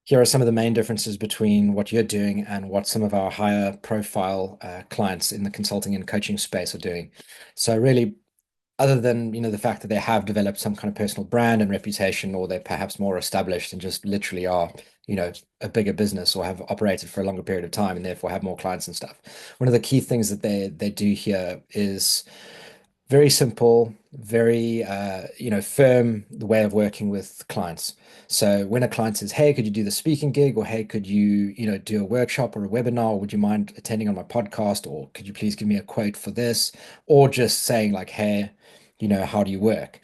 Here are some of the main differences between what you're doing and what some of our higher profile clients in the consulting and coaching space are doing. So really, other than the fact that they have developed some kind of personal brand and reputation, or they're perhaps more established and just literally are a bigger business or have operated for a longer period of time and therefore have more clients and stuff. One of the key things that they do here is very simple, very firm the way of working with clients. So when a client says, "Hey, could you do the speaking gig?" or "Hey, could you do a workshop or a webinar? Or would you mind attending on my podcast? Or could you please give me a quote for this?" Or just saying like, "Hey, how do you work?"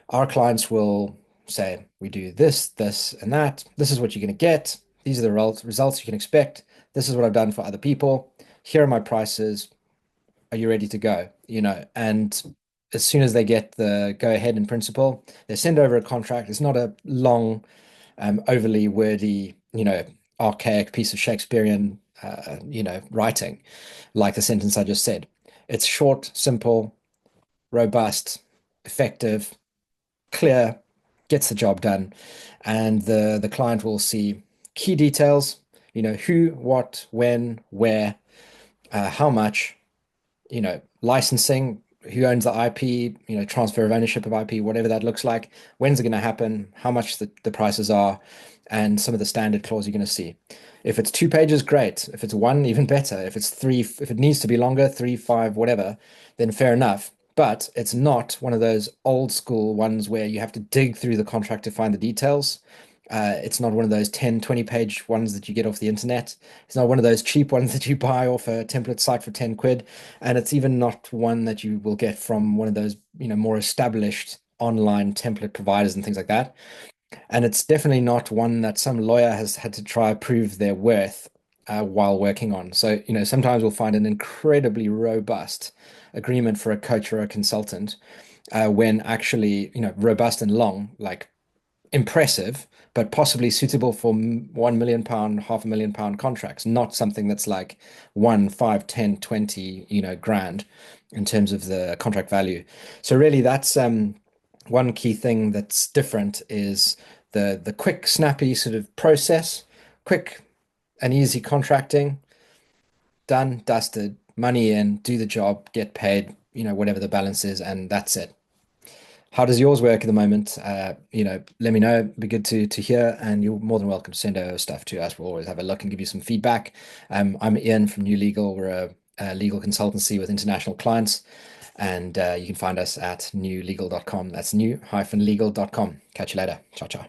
Our clients will say, "We do this, this, and that. This is what you're going to get. These are the results you can expect. This is what I've done for other people. Here are my prices. Are you ready to go?" And as soon as they get the go ahead in principle, they send over a contract. It's not a long, overly wordy, archaic piece of Shakespearean, writing, like the sentence I just said. It's short, simple, robust, effective, clear, gets the job done, and the client will see key details, who, what, when, where, how much, licensing, who owns the IP, transfer of ownership of IP, whatever that looks like, when's it going to happen, how much the prices are, and some of the standard clause you're going to see. If it's 2 pages, great. If it's one, even better. If it's three, if it needs to be longer, three, five, whatever, then fair enough. But it's not one of those old school ones where you have to dig through the contract to find the details. It's not one of those 10, 20 page ones that you get off the internet. It's not one of those cheap ones that you buy off a template site for 10 quid. And it's even not one that you will get from one of those, more established online template providers and things like that. And it's definitely not one that some lawyer has had to try prove their worth while working on. So, sometimes we'll find an incredibly robust agreement for a coach or a consultant when actually, robust and long, like impressive, but possibly suitable for £1 million, £500,000 contracts, not something that's like 1, 5, 10, 20, grand in terms of the contract value. So really that's one key thing that's different is the quick, snappy sort of process, quick and easy contracting, done, dusted, money in, do the job, get paid, whatever the balance is, and that's it. How does yours work at the moment? Let me know. It'd be good to hear, and you're more than welcome to send over stuff to us. We'll always have a look and give you some feedback. I'm Ian from New Legal. We're a legal consultancy with international clients, and you can find us at newlegal.com. That's new-legal.com. Catch you later. Ciao, ciao.